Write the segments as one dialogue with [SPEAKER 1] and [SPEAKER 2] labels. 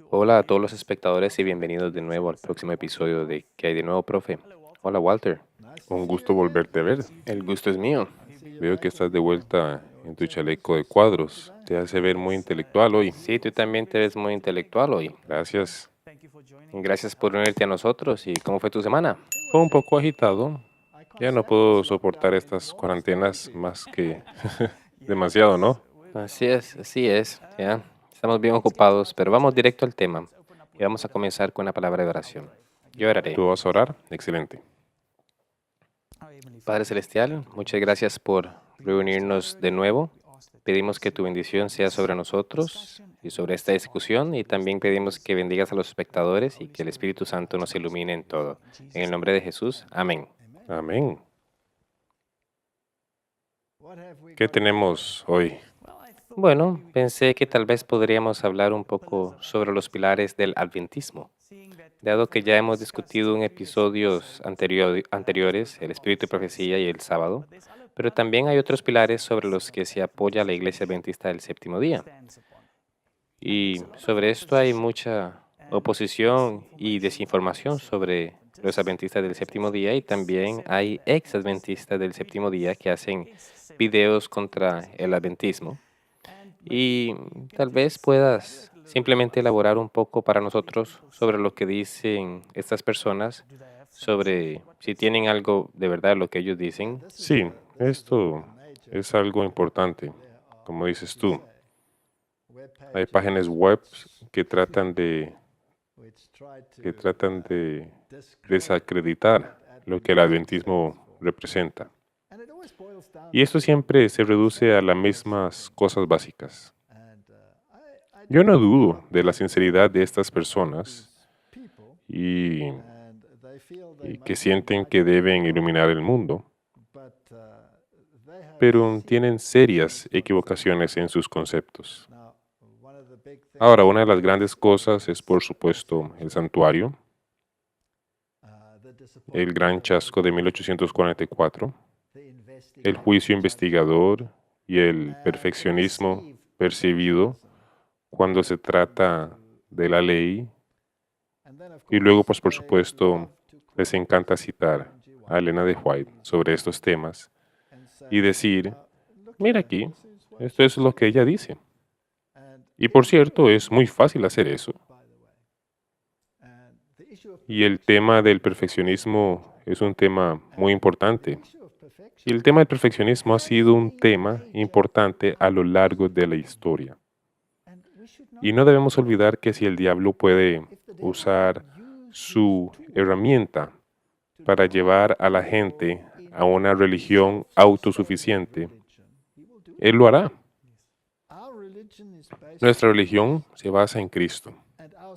[SPEAKER 1] Hola a todos los espectadores y bienvenidos de nuevo al próximo episodio de ¿Qué hay de nuevo, profe? Hola, Walter.
[SPEAKER 2] Un gusto volverte a ver.
[SPEAKER 1] El gusto es mío.
[SPEAKER 2] Veo que estás de vuelta en tu chaleco de cuadros. Te hace ver muy intelectual hoy.
[SPEAKER 1] Sí, tú también te ves muy intelectual hoy.
[SPEAKER 2] Gracias.
[SPEAKER 1] Gracias por unirte a nosotros. ¿Y cómo fue tu semana?
[SPEAKER 2] Fue un poco agitado. Ya no puedo soportar estas cuarentenas más que demasiado, ¿no?
[SPEAKER 1] Así es, ya. Estamos bien ocupados, pero vamos directo al tema. Y vamos a comenzar con una palabra de oración. Yo oraré.
[SPEAKER 2] ¿Tú vas a orar? Excelente.
[SPEAKER 1] Padre Celestial, muchas gracias por reunirnos de nuevo. Pedimos que tu bendición sea sobre nosotros y sobre esta discusión y también pedimos que bendigas a los espectadores y que el Espíritu Santo nos ilumine en todo. En el nombre de Jesús, amén.
[SPEAKER 2] Amén. ¿Qué tenemos hoy?
[SPEAKER 1] Bueno, pensé que tal vez podríamos hablar un poco sobre los pilares del adventismo. Dado que ya hemos discutido en episodios anteriores el espíritu de profecía y el sábado, pero también hay otros pilares sobre los que se apoya la Iglesia Adventista del Séptimo Día. Y sobre esto hay mucha oposición y desinformación sobre los adventistas del séptimo día y también hay ex adventistas del séptimo día que hacen videos contra el adventismo. Y tal vez puedas simplemente elaborar un poco para nosotros sobre lo que dicen estas personas, sobre si tienen algo de verdad lo que ellos dicen.
[SPEAKER 2] Sí, esto es algo importante, como dices tú. Hay páginas web que tratan de desacreditar lo que el adventismo representa. Y esto siempre se reduce a las mismas cosas básicas. Yo no dudo de la sinceridad de estas personas y, y que sienten que deben iluminar el mundo, pero tienen serias equivocaciones en sus conceptos. Ahora, una de las grandes cosas es, por supuesto, el santuario, el gran chasco de 1844, el juicio investigador y el perfeccionismo percibido cuando se trata de la ley. Y luego, pues por supuesto, les encanta citar a Elena de White sobre estos temas y decir, mira aquí, esto es lo que ella dice. Y por cierto, es muy fácil hacer eso. Y el tema del perfeccionismo es un tema muy importante. Y el tema del perfeccionismo ha sido un tema importante a lo largo de la historia. Y no debemos olvidar que si el diablo puede usar su herramienta para llevar a la gente a una religión autosuficiente, él lo hará. Nuestra religión se basa en Cristo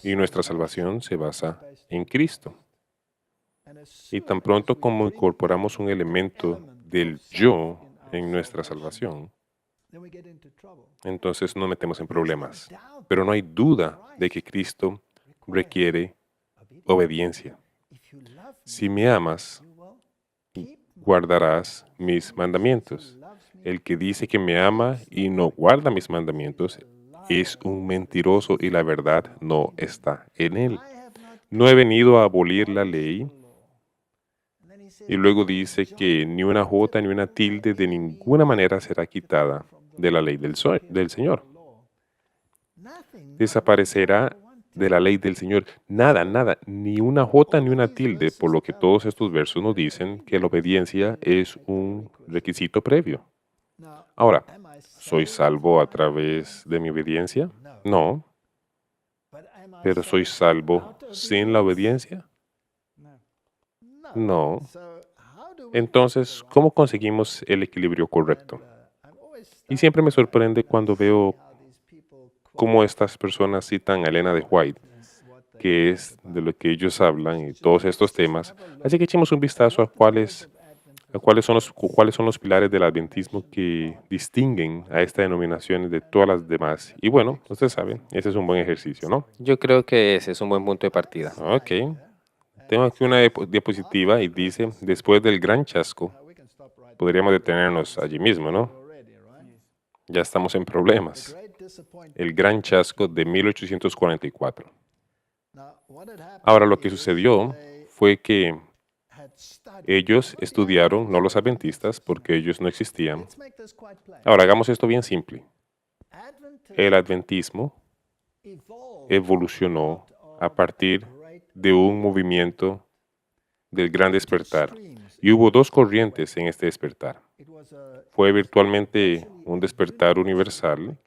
[SPEAKER 2] y nuestra salvación se basa en Cristo. Y tan pronto como incorporamos un elemento del yo en nuestra salvación, entonces nos metemos en problemas. Pero no hay duda de que Cristo requiere obediencia. Si me amas, guardarás mis mandamientos. El que dice que me ama y no guarda mis mandamientos es un mentiroso y la verdad no está en él. No he venido a abolir la ley. Y luego dice que ni una jota ni una tilde de ninguna manera será quitada de la ley del Señor. Desaparecerá de la ley del Señor. Nada, nada, ni una jota ni una tilde, por lo que todos estos versos nos dicen que la obediencia es un requisito previo. Ahora, ¿soy salvo a través de mi obediencia? No. ¿Pero soy salvo sin la obediencia? No. Entonces, ¿cómo conseguimos el equilibrio correcto? Y siempre me sorprende cuando veo cómo estas personas citan a Elena de White, que es de lo que ellos hablan y todos estos temas. Así que echemos un vistazo a cuáles son los pilares del adventismo que distinguen a esta denominación de todas las demás. Y bueno, ustedes saben, ese es un buen ejercicio, ¿no?
[SPEAKER 1] Yo creo que ese es un buen punto de partida.
[SPEAKER 2] Ok. Tengo aquí una diapositiva y dice, después del gran chasco, podríamos detenernos allí mismo, ¿no? Ya estamos en problemas. el gran chasco de 1844. Ahora, lo que sucedió fue que ellos estudiaron, no los adventistas, porque ellos no existían. Ahora, hagamos esto bien simple. El adventismo evolucionó a partir de un movimiento del gran despertar. Y hubo dos corrientes en este despertar. Fue virtualmente un despertar universal,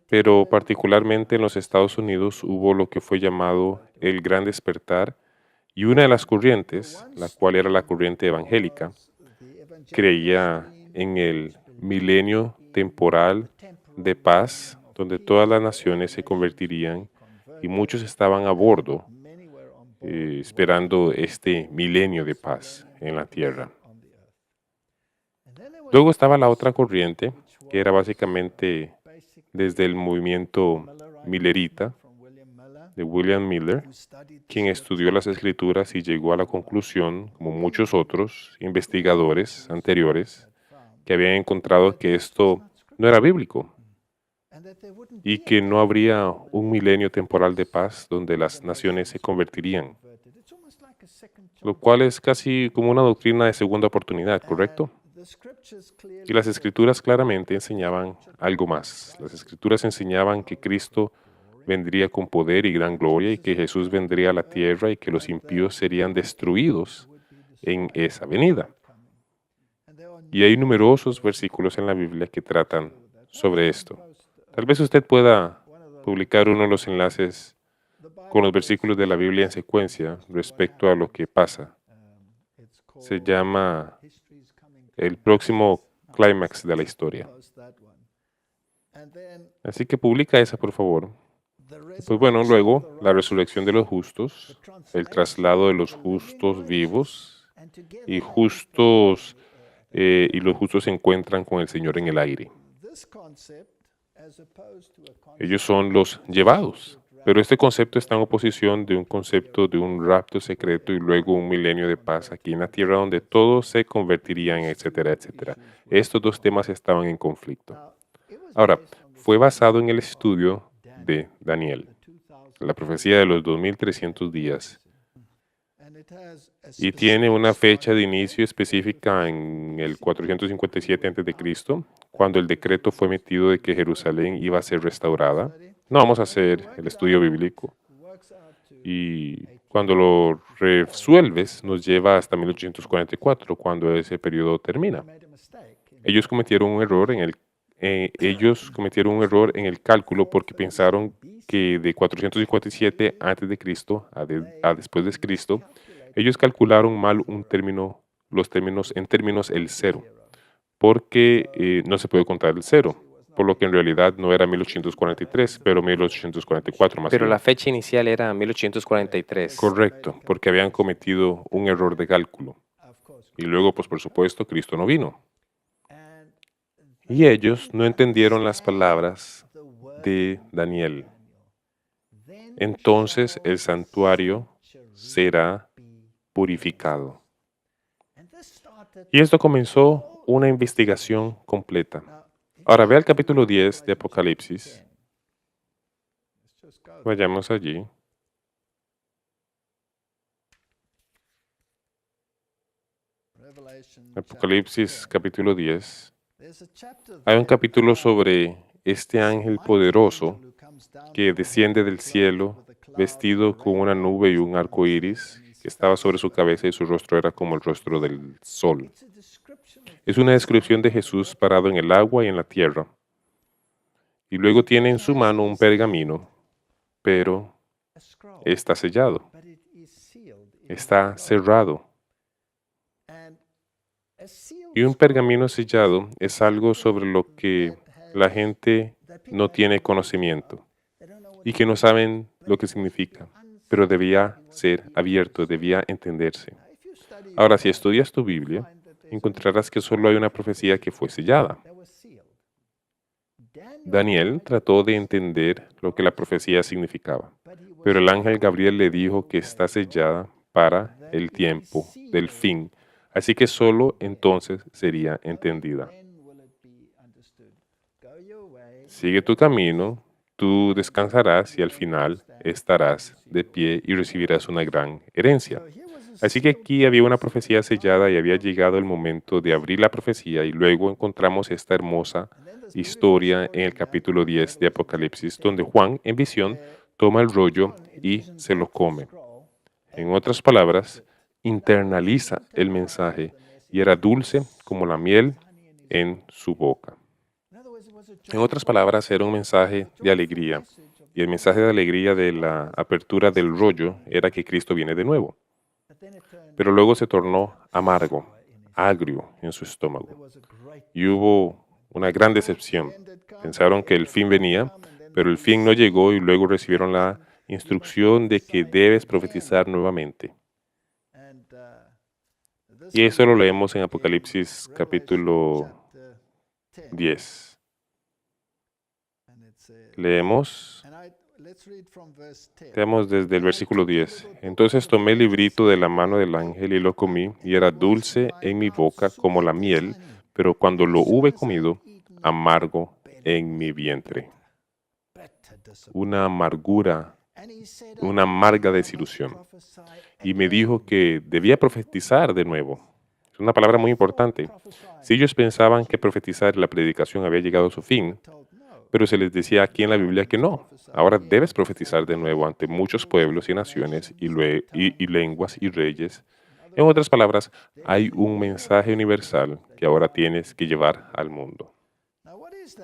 [SPEAKER 2] pero particularmente en los Estados Unidos hubo lo que fue llamado el gran despertar, y una de las corrientes, la cual era la corriente evangélica, creía en el milenio temporal de paz, donde todas las naciones se convertirían y muchos estaban a bordo esperando este milenio de paz en la tierra. Luego estaba la otra corriente, que era básicamente desde el movimiento millerita de William Miller, quien estudió las escrituras y llegó a la conclusión, como muchos otros investigadores anteriores, que habían encontrado que esto no era bíblico y que no habría un milenio temporal de paz donde las naciones se convertirían, lo cual es casi como una doctrina de segunda oportunidad, ¿correcto? Y las escrituras claramente enseñaban algo más. Las escrituras enseñaban que Cristo vendría con poder y gran gloria y que Jesús vendría a la tierra y que los impíos serían destruidos en esa venida. Y hay numerosos versículos en la Biblia que tratan sobre esto. Tal vez usted pueda publicar uno de los enlaces con los versículos de la Biblia en secuencia respecto a lo que pasa. Se llama el próximo clímax de la historia. Así que publica esa, por favor. Pues bueno, luego la resurrección de los justos, el traslado de los justos vivos y los justos se encuentran con el Señor en el aire. Ellos son los llevados. Pero este concepto está en oposición de un concepto de un rapto secreto y luego un milenio de paz aquí en la tierra donde todos se convertirían, etcétera, etcétera. Estos dos temas estaban en conflicto. Ahora, fue basado en el estudio de Daniel, la profecía de los 2300 días, y tiene una fecha de inicio específica en el 457 a.C., cuando el decreto fue emitido de que Jerusalén iba a ser restaurada. No vamos a hacer el estudio bíblico. Y cuando lo resuelves, nos lleva hasta 1844, cuando ese periodo termina. Ellos cometieron un error en el cálculo porque pensaron que de 457 a.C. a después de Cristo, ellos calcularon mal en términos el cero, porque no se puede contar el cero, por lo que en realidad no era 1843, pero 1844 más
[SPEAKER 1] Pero
[SPEAKER 2] bien.
[SPEAKER 1] la fecha inicial era 1843.
[SPEAKER 2] Correcto, porque habían cometido un error de cálculo. Y luego, pues por supuesto, Cristo no vino. Y ellos no entendieron las palabras de Daniel. Entonces el santuario será purificado. Y esto comenzó una investigación completa. Ahora ve al capítulo 10 de Apocalipsis. Vayamos allí. Apocalipsis capítulo 10. Hay un capítulo sobre este ángel poderoso que desciende del cielo vestido con una nube y un arco iris que estaba sobre su cabeza y su rostro era como el rostro del sol. Es una descripción de Jesús parado en el agua y en la tierra. Y luego tiene en su mano un pergamino, pero está sellado, está cerrado. Y un pergamino sellado es algo sobre lo que la gente no tiene conocimiento y que no saben lo que significa, pero debía ser abierto, debía entenderse. Ahora, si estudias tu Biblia, encontrarás que solo hay una profecía que fue sellada. Daniel trató de entender lo que la profecía significaba, pero el ángel Gabriel le dijo que está sellada para el tiempo del fin, así que solo entonces sería entendida. sigue tu camino, tú descansarás y al final estarás de pie y recibirás una gran herencia. Así que aquí había una profecía sellada y había llegado el momento de abrir la profecía y luego encontramos esta hermosa historia en el capítulo 10 de Apocalipsis, donde Juan, en visión, toma el rollo y se lo come. En otras palabras, internaliza el mensaje y era dulce como la miel en su boca. En otras palabras, era un mensaje de alegría. Y el mensaje de alegría de la apertura del rollo era que Cristo viene de nuevo. Pero luego se tornó amargo, agrio en su estómago. Y hubo una gran decepción. Pensaron que el fin venía, pero el fin no llegó y luego recibieron la instrucción de que debes profetizar nuevamente. Y eso lo leemos en Apocalipsis capítulo 10. Leemos desde el versículo 10. Entonces tomé el librito de la mano del ángel y lo comí, y era dulce en mi boca como la miel, pero cuando lo hube comido, amargo en mi vientre. Una amargura, una amarga desilusión. Y me dijo que debía profetizar de nuevo. Es una palabra muy importante. Si ellos pensaban que profetizar y la predicación había llegado a su fin, pero se les decía aquí en la Biblia que no. Ahora debes profetizar de nuevo ante muchos pueblos y naciones y lenguas y reyes. En otras palabras, hay un mensaje universal que ahora tienes que llevar al mundo.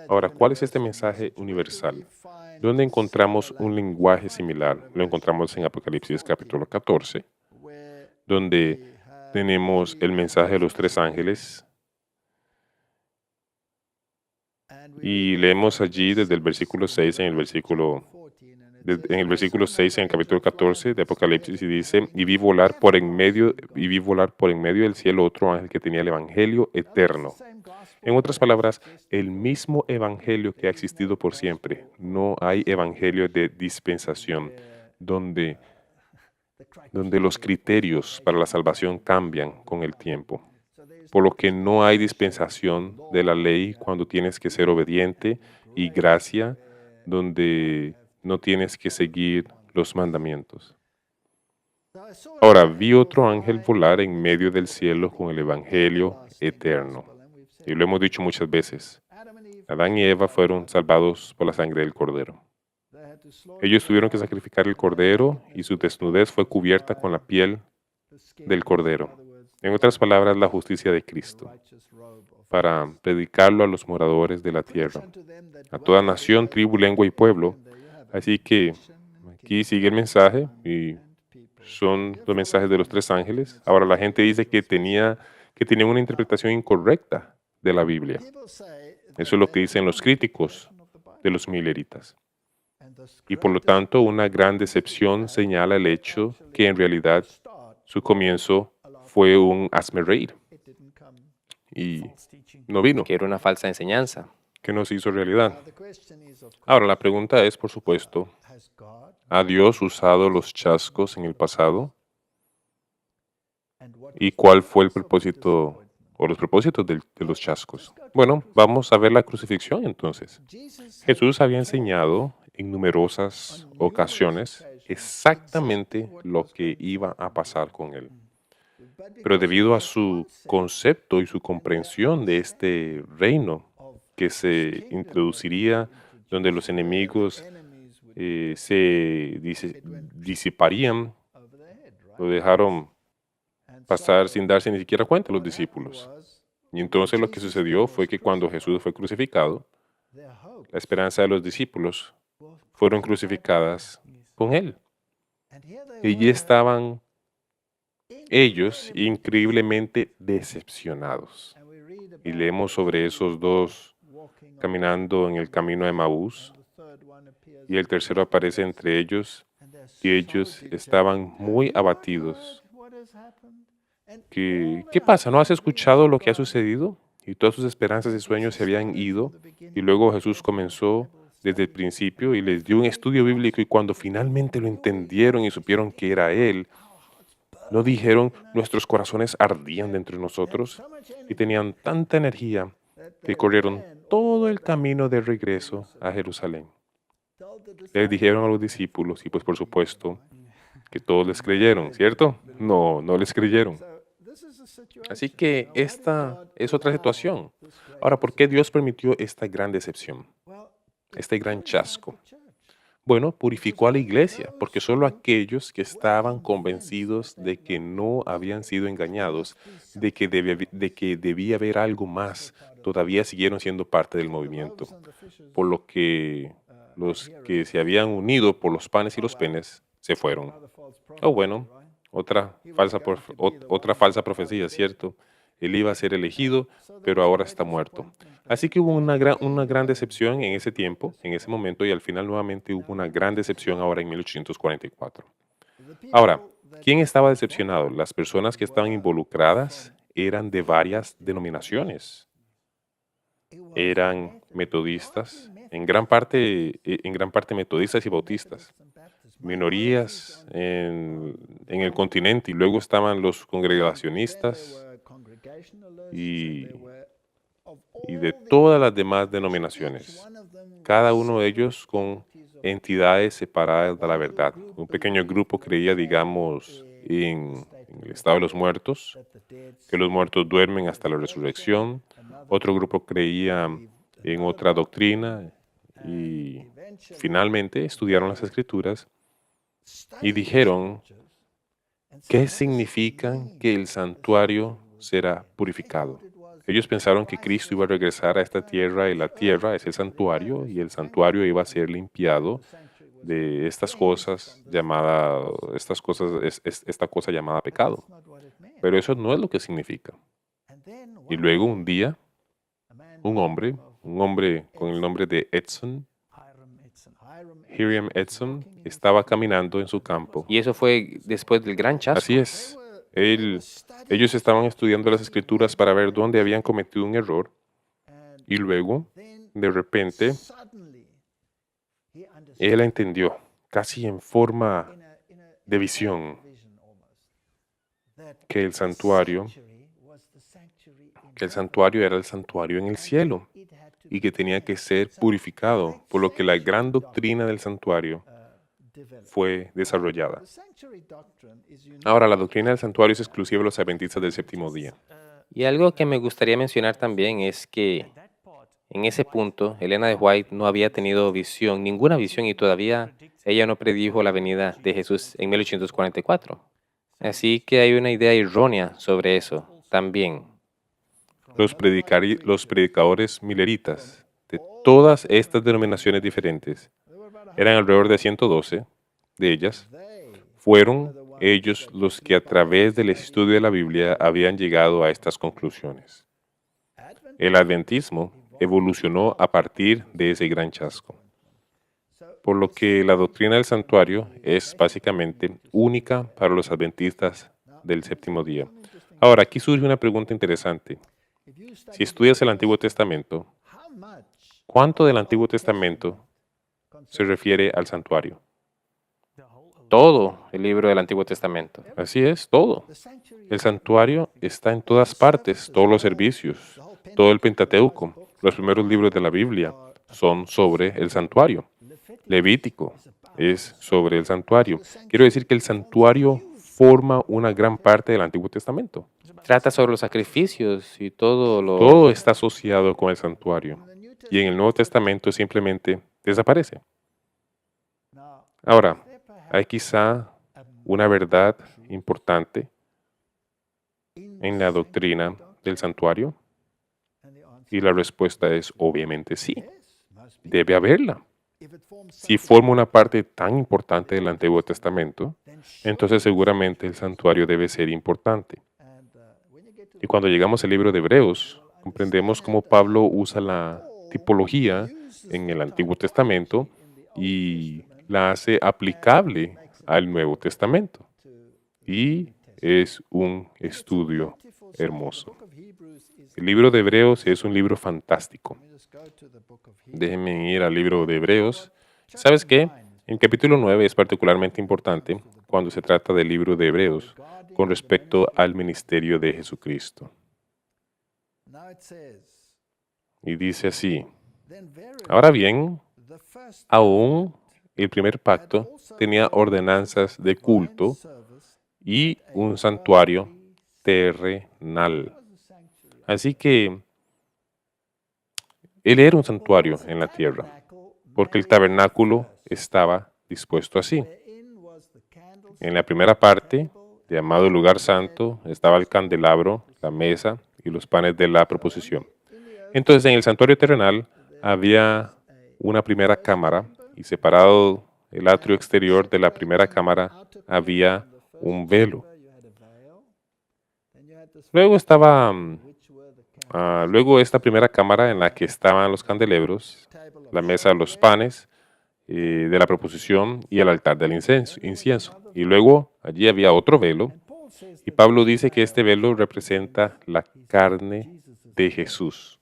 [SPEAKER 2] Ahora, ¿cuál es este mensaje universal? ¿Dónde encontramos un lenguaje similar? Lo encontramos en Apocalipsis capítulo 14, donde tenemos el mensaje de los tres ángeles. Y leemos allí desde el versículo 6 en el versículo 6 en el capítulo 14 de Apocalipsis y dice, y vi volar por en medio del cielo otro ángel que tenía el evangelio eterno. En otras palabras, el mismo evangelio que ha existido por siempre. No hay evangelio de dispensación, donde los criterios para la salvación cambian con el tiempo. Por lo que no hay dispensación de la ley cuando tienes que ser obediente y gracia donde no tienes que seguir los mandamientos. Ahora vi otro ángel volar en medio del cielo con el evangelio eterno. Y lo hemos dicho muchas veces. Adán y Eva fueron salvados por la sangre del cordero. Ellos tuvieron que sacrificar el cordero y su desnudez fue cubierta con la piel del cordero. En otras palabras, la justicia de Cristo, para predicarlo a los moradores de la tierra, a toda nación, tribu, lengua y pueblo. Así que aquí sigue el mensaje y son los mensajes de los tres ángeles. Ahora la gente dice que tenían una interpretación incorrecta de la Biblia. Eso es lo que dicen los críticos de los milleritas. Y por lo tanto, una gran decepción señala el hecho que en realidad su comienzo fue un hazme reír. Y no vino,
[SPEAKER 1] Que era una falsa enseñanza.
[SPEAKER 2] que no se hizo realidad. Ahora, la pregunta es, por supuesto, ¿ha Dios usado los chascos en el pasado? ¿Y cuál fue el propósito o los propósitos de los chascos? Bueno, vamos a ver la crucifixión entonces. Jesús había enseñado en numerosas ocasiones exactamente lo que iba a pasar con él. Pero debido a su concepto y su comprensión de este reino que se introduciría, donde los enemigos se disiparían, lo dejaron pasar sin darse ni siquiera cuenta los discípulos. Y entonces lo que sucedió fue que cuando Jesús fue crucificado, la esperanza de los discípulos fueron crucificadas con él. Y allí estaban ellos increíblemente decepcionados. Y leemos sobre esos dos caminando en el camino de Emaús. Y el tercero aparece entre ellos y ellos estaban muy abatidos. ¿Qué pasa? ¿No has escuchado lo que ha sucedido? Y todas sus esperanzas y sueños se habían ido. Y luego Jesús comenzó desde el principio y les dio un estudio bíblico y cuando finalmente lo entendieron y supieron que era Él, ¿no dijeron nuestros corazones ardían dentro de nosotros? Y tenían tanta energía que corrieron todo el camino de regreso a Jerusalén. Les dijeron a los discípulos, y pues por supuesto que todos les creyeron, ¿cierto? No, no les creyeron. Así que esta es otra situación. Ahora, ¿por qué Dios permitió esta gran decepción, este gran chasco? Bueno, purificó a la iglesia, porque solo aquellos que estaban convencidos de que no habían sido engañados, de que debía haber algo más, todavía siguieron siendo parte del movimiento. Por lo que los que se habían unido por los panes y los penes se fueron. O bueno, otra falsa profecía, ¿cierto? Él iba a ser elegido, pero ahora está muerto. Así que hubo una gran decepción en ese tiempo, en ese momento, y al final nuevamente hubo una gran decepción ahora en 1844. Ahora, ¿quién estaba decepcionado? Las personas que estaban involucradas eran de varias denominaciones. Eran metodistas, en gran parte metodistas y bautistas, minorías en el continente, y luego estaban los congregacionistas y, y de todas las demás denominaciones, cada uno de ellos con entidades separadas de la verdad. Un pequeño grupo creía, digamos, en el estado de los muertos, que los muertos duermen hasta la resurrección. Otro grupo creía en otra doctrina y finalmente estudiaron las Escrituras y dijeron, ¿qué significa que el santuario será purificado? Ellos pensaron que Cristo iba a regresar a esta tierra y la tierra es el santuario y el santuario iba a ser limpiado de esta cosa llamada pecado. Pero eso no es lo que significa. Y luego un día, un hombre con el nombre de Hiram Edson, estaba caminando en su campo.
[SPEAKER 1] Y eso fue después del gran chasco.
[SPEAKER 2] Así es. Ellos estaban estudiando las Escrituras para ver dónde habían cometido un error. Y luego, de repente, él entendió, casi en forma de visión, que el santuario era el santuario en el cielo y que tenía que ser purificado, por lo que la gran doctrina del santuario fue desarrollada. Ahora, la doctrina del santuario es exclusiva de los adventistas del séptimo día.
[SPEAKER 1] Y algo que me gustaría mencionar también es que en ese punto Elena de White no había tenido visión, ninguna visión, y todavía ella no predijo la venida de Jesús en 1844. Así que hay una idea errónea sobre eso también.
[SPEAKER 2] Los predicadores mileritas de todas estas denominaciones diferentes, eran alrededor de 112 de ellas, fueron ellos los que a través del estudio de la Biblia habían llegado a estas conclusiones. El adventismo evolucionó a partir de ese gran chasco, por lo que la doctrina del santuario es básicamente única para los adventistas del séptimo día. Ahora, aquí surge una pregunta interesante. Si estudias el Antiguo Testamento, ¿cuánto del Antiguo Testamento se refiere al santuario?
[SPEAKER 1] Todo el libro del Antiguo Testamento.
[SPEAKER 2] Así es, todo. El santuario está en todas partes, todos los servicios, todo el Pentateuco. Los primeros libros de la Biblia son sobre el santuario. Levítico es sobre el santuario. Quiero decir que el santuario forma una gran parte del Antiguo Testamento.
[SPEAKER 1] Trata sobre los sacrificios y
[SPEAKER 2] Todo está asociado con el santuario. Y en el Nuevo Testamento simplemente desaparece. Ahora, hay quizá una verdad importante en la doctrina del santuario. Y la respuesta es obviamente sí. Debe haberla. Si forma una parte tan importante del Antiguo Testamento, entonces seguramente el santuario debe ser importante. Y cuando llegamos al libro de Hebreos, comprendemos cómo Pablo usa la tipología en el Antiguo Testamento y la hace aplicable al Nuevo Testamento. Y es un estudio hermoso. El libro de Hebreos es un libro fantástico. Déjenme ir al libro de Hebreos. ¿Sabes qué? El capítulo 9 es particularmente importante cuando se trata del libro de Hebreos con respecto al ministerio de Jesucristo. Y dice así: ahora bien, aún el primer pacto tenía ordenanzas de culto y un santuario terrenal. Así que él era un santuario en la tierra, porque el tabernáculo estaba dispuesto así. En la primera parte, llamado lugar santo, estaba el candelabro, la mesa y los panes de la proposición. Entonces, en el santuario terrenal había una primera cámara y separado el atrio exterior de la primera cámara había un velo. Luego esta primera cámara en la que estaban los candelabros, la mesa de los panes de la proposición y el altar del incienso. Y luego allí había otro velo. Y Pablo dice que este velo representa la carne de Jesús,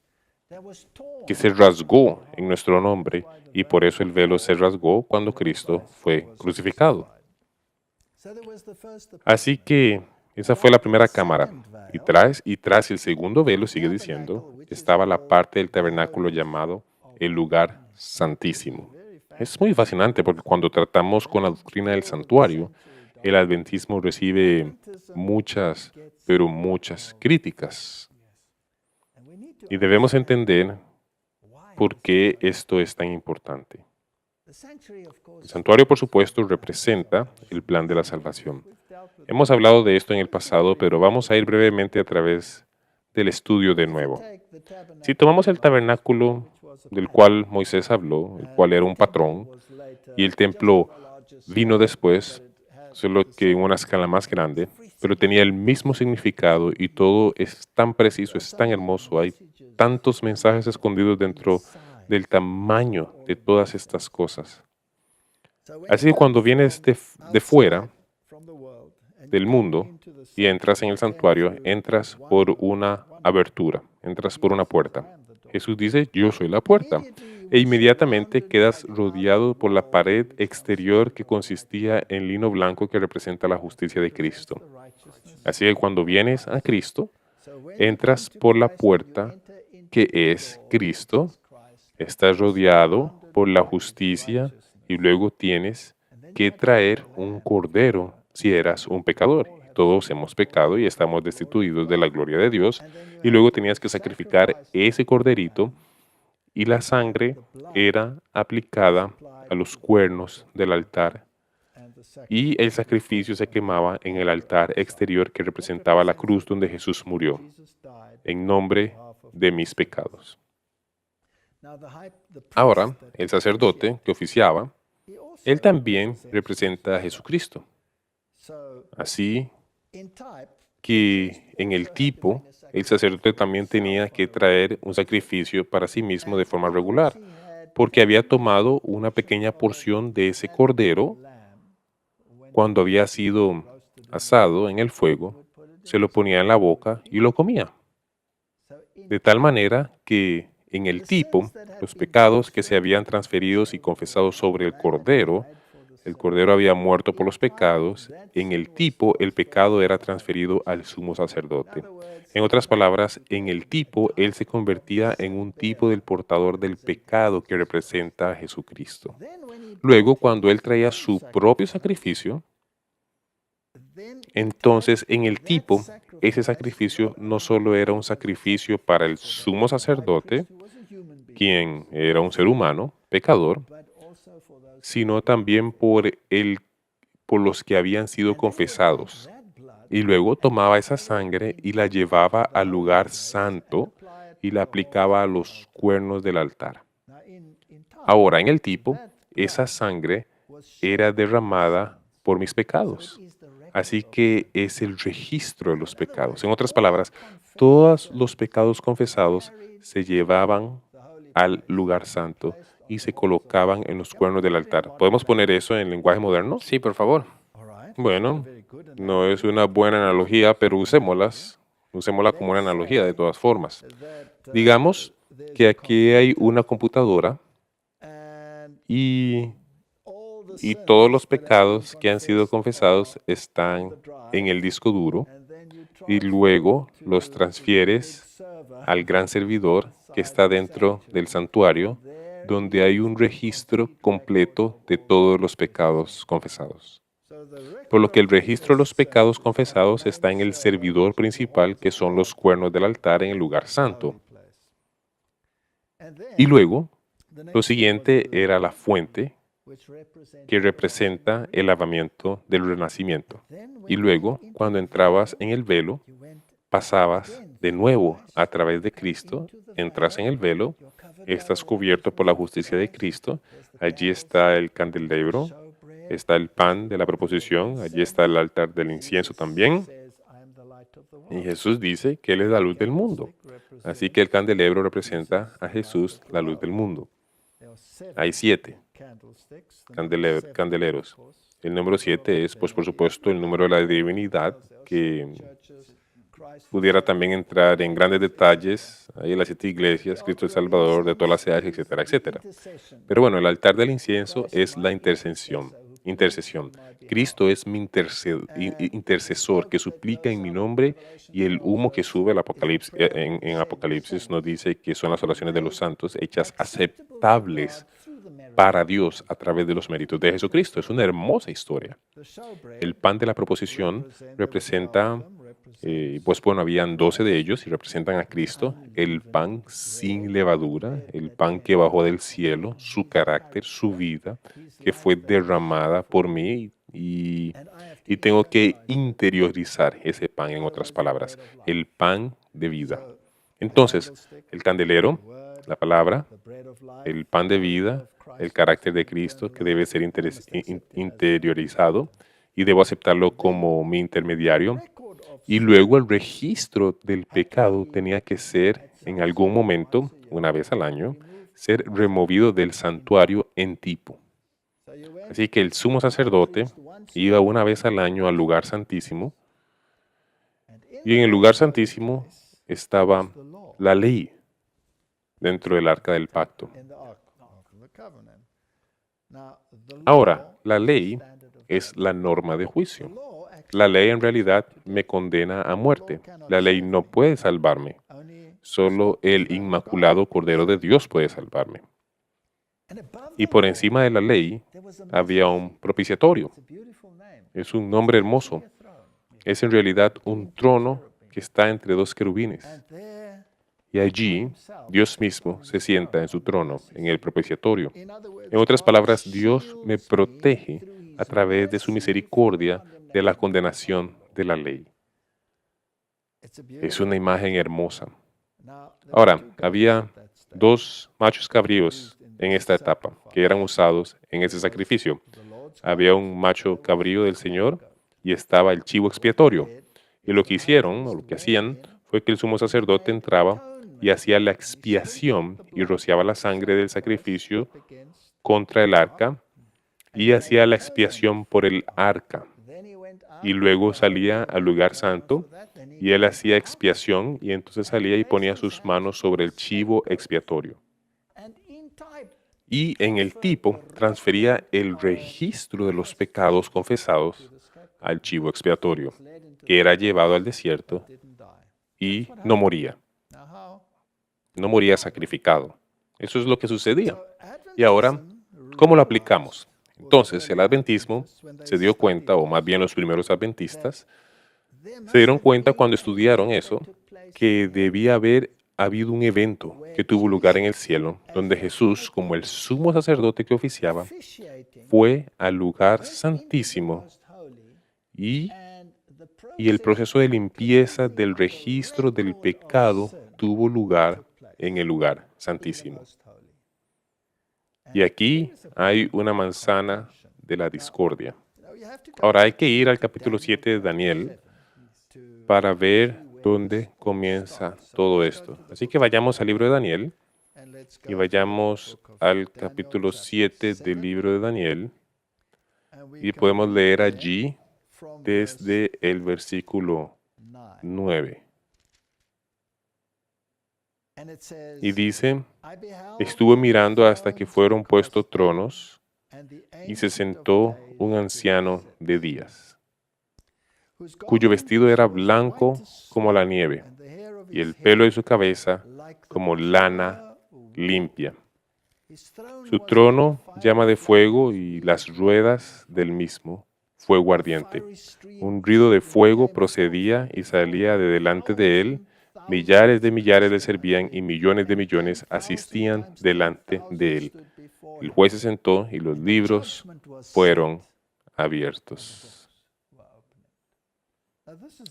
[SPEAKER 2] que se rasgó en nuestro nombre, y por eso el velo se rasgó cuando Cristo fue crucificado. Así que esa fue la primera cámara. Y tras el segundo velo, sigue diciendo, estaba la parte del tabernáculo llamado el lugar santísimo. Es muy fascinante porque cuando tratamos con la doctrina del santuario, el adventismo recibe muchas, pero muchas críticas. Y debemos entender por qué esto es tan importante. El santuario, por supuesto, representa el plan de la salvación. Hemos hablado de esto en el pasado, pero vamos a ir brevemente a través del estudio de nuevo. Si tomamos el tabernáculo del cual Moisés habló, el cual era un patrón, y el templo vino después, solo que en una escala más grande, pero tenía el mismo significado y todo es tan preciso, es tan hermoso, hay tantos mensajes escondidos dentro del tamaño de todas estas cosas. Así que cuando vienes de fuera del mundo y entras en el santuario, entras por una abertura, entras por una puerta. Jesús dice, yo soy la puerta. E inmediatamente quedas rodeado por la pared exterior que consistía en lino blanco que representa la justicia de Cristo. Así que cuando vienes a Cristo, entras por la puerta que es Cristo, estás rodeado por la justicia y luego tienes que traer un cordero si eras un pecador. Todos hemos pecado y estamos destituidos de la gloria de Dios. Y luego tenías que sacrificar ese corderito y la sangre era aplicada a los cuernos del altar. Y el sacrificio se quemaba en el altar exterior que representaba la cruz donde Jesús murió, en nombre de mis pecados. Ahora, el sacerdote que oficiaba, él también representa a Jesucristo. Así que en el tipo, el sacerdote también tenía que traer un sacrificio para sí mismo de forma regular, porque había tomado una pequeña porción de ese cordero cuando había sido asado en el fuego, se lo ponía en la boca y lo comía. De tal manera que en el tipo, los pecados que se habían transferido y confesados sobre el cordero había muerto por los pecados, en el tipo el pecado era transferido al sumo sacerdote. En otras palabras, en el tipo él se convertía en un tipo del portador del pecado que representa a Jesucristo. Luego, cuando él traía su propio sacrificio, entonces en el tipo, ese sacrificio no solo era un sacrificio para el sumo sacerdote, quien era un ser humano, pecador, sino también por los que habían sido confesados. Y luego tomaba esa sangre y la llevaba al lugar santo y la aplicaba a los cuernos del altar. Ahora, en el tipo, esa sangre era derramada por mis pecados. Así que es el registro de los pecados. En otras palabras, todos los pecados confesados se llevaban al lugar santo y se colocaban en los cuernos del altar. ¿Podemos poner eso en lenguaje moderno?
[SPEAKER 1] Sí, por favor.
[SPEAKER 2] Bueno, no es una buena analogía, pero usémosla como una analogía de todas formas. Digamos que aquí hay una computadora y todos los pecados que han sido confesados están en el disco duro y luego los transfieres al gran servidor que está dentro del santuario, donde hay un registro completo de todos los pecados confesados. Por lo que el registro de los pecados confesados está en el servidor principal, que son los cuernos del altar en el lugar santo. Y luego, lo siguiente era la fuente, que representa el lavamiento del renacimiento. Y luego, cuando entrabas en el velo, pasabas de nuevo a través de Cristo, entras en el velo, estás cubierto por la justicia de Cristo, allí está el candelabro, está el pan de la proposición, allí está el altar del incienso también, y Jesús dice que Él es la luz del mundo. Así que el candelabro representa a Jesús, la luz del mundo. Hay 7 candeleros. El número 7 es, pues, por supuesto, el número de la divinidad, que pudiera también entrar en grandes detalles, ahí en las 7 iglesias, Cristo el Salvador, de todas las edades, etcétera, etcétera. Pero bueno, el altar del incienso es la intercesión. Cristo es mi intercesor que suplica en mi nombre, y el humo que sube al Apocalipsis, en Apocalipsis nos dice que son las oraciones de los santos hechas aceptables para Dios a través de los méritos de Jesucristo. Es una hermosa historia. El pan de la proposición representa, pues bueno, habían 12 de ellos y representan a Cristo, el pan sin levadura, el pan que bajó del cielo, su carácter, su vida, que fue derramada por mí, y tengo que interiorizar ese pan, en otras palabras, el pan de vida. Entonces, el candelero, la palabra, el pan de vida, el carácter de Cristo, que debe ser interiorizado, y debo aceptarlo como mi intermediario. Y luego el registro del pecado tenía que ser, en algún momento, una vez al año, ser removido del santuario en tipo. Así que el sumo sacerdote iba una vez al año al lugar santísimo, y en el lugar santísimo estaba la ley dentro del arca del pacto. Ahora, la ley es la norma de juicio. La ley en realidad me condena a muerte. La ley no puede salvarme. Solo el Inmaculado Cordero de Dios puede salvarme. Y por encima de la ley había un propiciatorio. Es un nombre hermoso. Es en realidad un trono que está entre 2 querubines. Y allí Dios mismo se sienta en su trono, en el propiciatorio. En otras palabras, Dios me protege a través de su misericordia de la condenación de la ley. Es una imagen hermosa. Ahora, había 2 machos cabríos en esta etapa que eran usados en ese sacrificio. Había un macho cabrío del Señor y estaba el chivo expiatorio. Y lo que hicieron, o lo que hacían, fue que el sumo sacerdote entraba y hacía la expiación y rociaba la sangre del sacrificio contra el arca, y hacía la expiación por el arca. Y luego salía al lugar santo y él hacía expiación, y entonces salía y ponía sus manos sobre el chivo expiatorio. Y en el tipo transfería el registro de los pecados confesados al chivo expiatorio, que era llevado al desierto y no moría. No moría sacrificado. Eso es lo que sucedía. Y ahora, ¿cómo lo aplicamos? Entonces, el adventismo se dio cuenta, o más bien los primeros adventistas, se dieron cuenta cuando estudiaron eso, que debía haber habido un evento que tuvo lugar en el cielo, donde Jesús, como el sumo sacerdote que oficiaba, fue al lugar santísimo, y el proceso de limpieza del registro del pecado tuvo lugar en el lugar santísimo. Y aquí hay una manzana de la discordia. Ahora hay que ir al capítulo 7 de Daniel para ver dónde comienza todo esto. Así que vayamos al libro de Daniel y vayamos al capítulo 7 del libro de Daniel, y podemos leer allí desde el versículo 9. Y dice: estuve mirando hasta que fueron puestos tronos, y se sentó un anciano de días, cuyo vestido era blanco como la nieve, y el pelo de su cabeza como lana limpia. Su trono llama de fuego y las ruedas del mismo fuego ardiente. Un ruido de fuego procedía y salía de delante de él. Millares de millares le servían y millones de millones asistían delante de él. El juez se sentó y los libros fueron abiertos.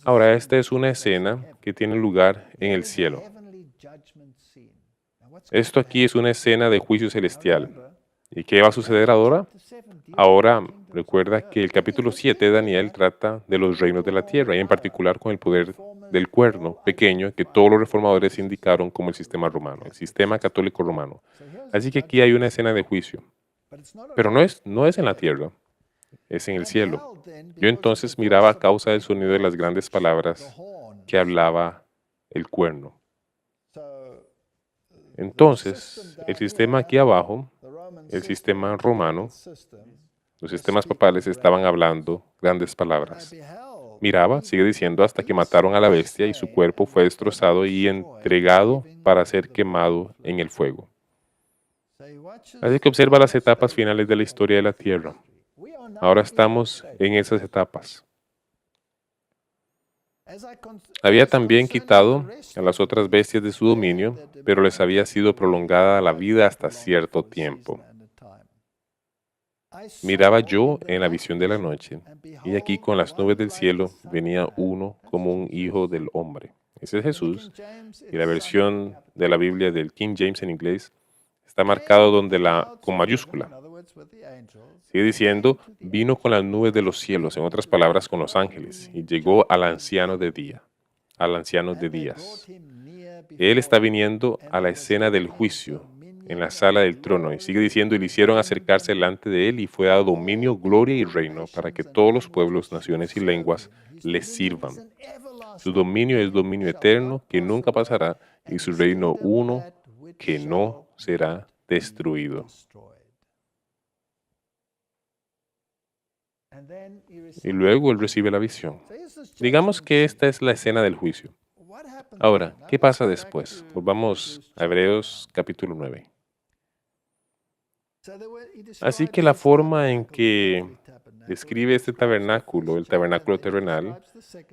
[SPEAKER 2] Ahora, esta es una escena que tiene lugar en el cielo. Esto aquí es una escena de juicio celestial. ¿Y qué va a suceder ahora? Ahora, recuerda que el capítulo 7 de Daniel trata de los reinos de la tierra y en particular con el poder del cuerno pequeño que todos los reformadores indicaron como el sistema romano, el sistema católico romano. Así que aquí hay una escena de juicio, pero no es en la tierra, es en el cielo. Yo entonces miraba a causa del sonido de las grandes palabras que hablaba el cuerno. Entonces, el sistema aquí abajo, el sistema romano, los sistemas papales estaban hablando grandes palabras. Miraba, sigue diciendo, hasta que mataron a la bestia y su cuerpo fue destrozado y entregado para ser quemado en el fuego. Así que observa las etapas finales de la historia de la tierra. Ahora estamos en esas etapas. Había también quitado a las otras bestias de su dominio, pero les había sido prolongada la vida hasta cierto tiempo. Miraba yo en la visión de la noche, y aquí con las nubes del cielo venía uno como un hijo del hombre. Ese es Jesús, y la versión de la Biblia del King James en inglés está marcado con mayúscula. Sigue diciendo, vino con las nubes de los cielos, en otras palabras, con los ángeles, y llegó al anciano de días. Él está viniendo a la escena del juicio, en la sala del trono, y sigue diciendo, y le hicieron acercarse delante de él, y fue dado dominio, gloria y reino, para que todos los pueblos, naciones y lenguas le sirvan. Su dominio es dominio eterno, que nunca pasará, y su reino uno, que no será destruido. Y luego él recibe la visión. Digamos que esta es la escena del juicio. Ahora, ¿qué pasa después? Volvamos a Hebreos capítulo 9. Así que la forma en que describe este tabernáculo, el tabernáculo terrenal,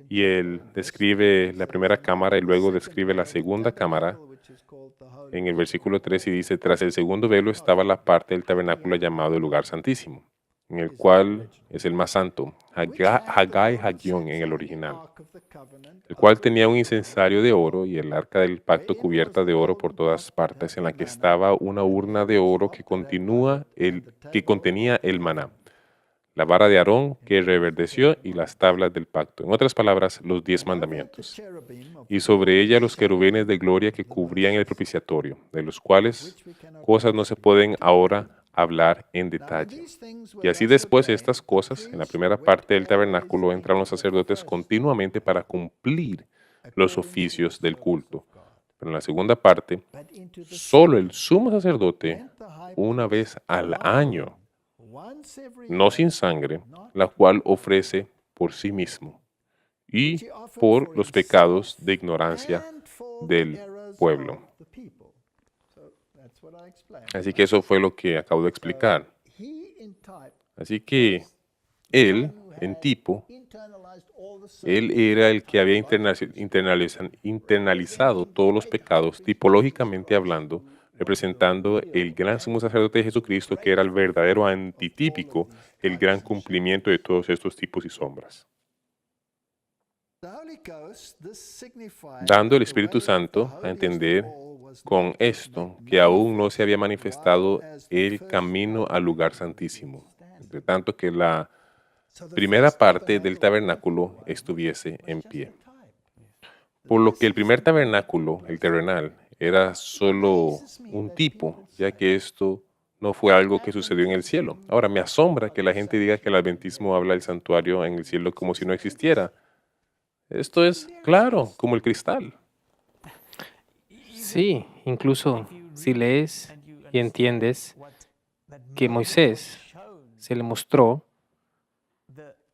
[SPEAKER 2] y él describe la primera cámara y luego describe la segunda cámara, en el versículo 3 y dice, tras el segundo velo estaba la parte del tabernáculo llamado el lugar santísimo, en el cual es el más santo, Hagai Hagión en el original, el cual tenía un incensario de oro y el arca del pacto cubierta de oro por todas partes, en la que estaba una urna de oro que contenía el maná, la vara de Aarón que reverdeció y las tablas del pacto. En otras palabras, los 10 mandamientos. Y sobre ella los querubines de gloria que cubrían el propiciatorio, de los cuales cosas no se pueden ahora hablar en detalle. Y así después de estas cosas, en la primera parte del tabernáculo entran los sacerdotes continuamente para cumplir los oficios del culto. Pero en la segunda parte, solo el sumo sacerdote, una vez al año, no sin sangre, la cual ofrece por sí mismo y por los pecados de ignorancia del pueblo. Así que eso fue lo que acabo de explicar. Así que él, en tipo, él era el que había internalizado todos los pecados, tipológicamente hablando, representando el gran sumo sacerdote de Jesucristo, que era el verdadero antitípico, el gran cumplimiento de todos estos tipos y sombras. Dando el Espíritu Santo a entender con esto que aún no se había manifestado el camino al lugar santísimo, entre tanto que la primera parte del tabernáculo estuviese en pie. Por lo que el primer tabernáculo, el terrenal, era solo un tipo, ya que esto no fue algo que sucedió en el cielo. Ahora, me asombra que la gente diga que el adventismo habla del santuario en el cielo como si no existiera. Esto es claro, como el cristal.
[SPEAKER 1] Sí, incluso si lees y entiendes que Moisés se le mostró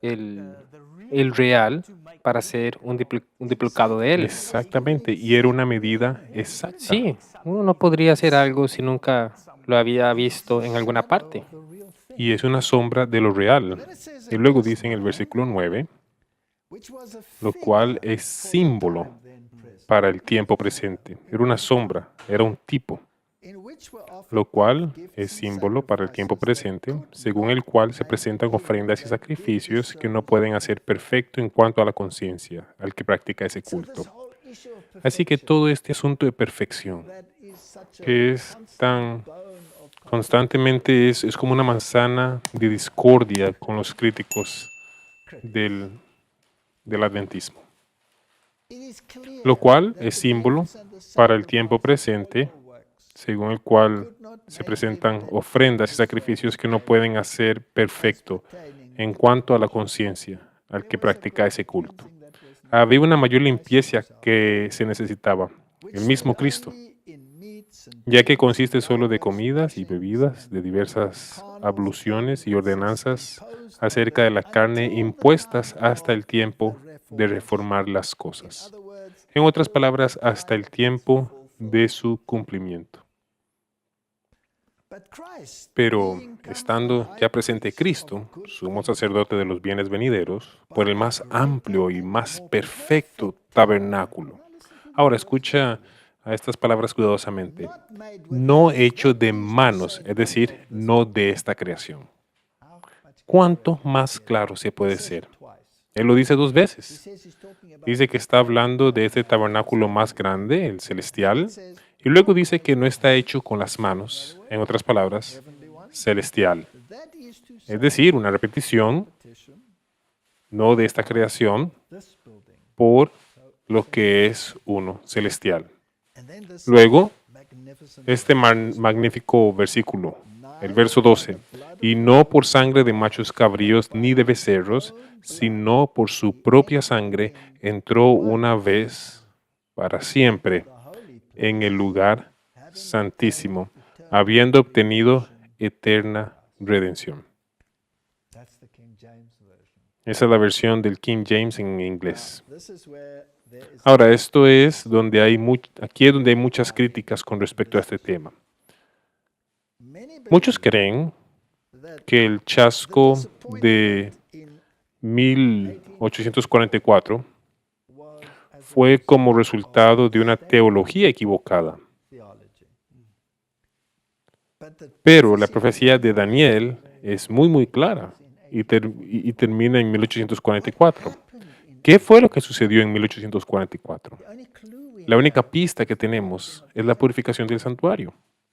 [SPEAKER 1] el, el real para hacer un duplicado de él.
[SPEAKER 2] Exactamente, y era una medida exacta.
[SPEAKER 1] Sí, uno no podría hacer algo si nunca lo había visto en alguna parte.
[SPEAKER 2] Y es una sombra de lo real. Y luego dice en el versículo 9, lo cual es símbolo para el tiempo presente. Era una sombra, era un tipo, lo cual es símbolo para el tiempo presente, según el cual se presentan ofrendas y sacrificios que no pueden hacer perfecto en cuanto a la conciencia al que practica ese culto. Así que todo este asunto de perfección, que es tan constantemente, es como una manzana de discordia con los críticos del adventismo, lo cual es símbolo para el tiempo presente, según el cual se presentan ofrendas y sacrificios que no pueden hacer perfecto en cuanto a la conciencia al que practica ese culto. Había una mayor limpieza que se necesitaba, el mismo Cristo, ya que consiste solo de comidas y bebidas, de diversas abluciones y ordenanzas acerca de la carne impuestas hasta el tiempo de reformar las cosas. En otras palabras, hasta el tiempo de su cumplimiento. Pero estando ya presente Cristo, sumo sacerdote de los bienes venideros, por el más amplio y más perfecto tabernáculo. Ahora escucha a estas palabras cuidadosamente. No hecho de manos, es decir, no de esta creación. ¿Cuánto más claro se puede ser? Él lo dice 2 veces. Dice que está hablando de este tabernáculo más grande, el celestial, y luego dice que no está hecho con las manos, en otras palabras, celestial. Es decir, una repetición, no de esta creación, por lo que es uno, celestial. Luego, este magnífico versículo, el verso 12, y no por sangre de machos cabríos ni de becerros, sino por su propia sangre entró una vez para siempre en el lugar santísimo, habiendo obtenido eterna redención. Esa es la versión del King James en inglés. Ahora, esto es donde aquí es donde hay muchas críticas con respecto a este tema. Muchos creen que el chasco de 1844 fue como resultado de una teología equivocada. Pero la profecía de Daniel es muy clara y termina en 1844. ¿Qué fue lo que sucedió en 1844? La única pista que tenemos es la purificación del santuario.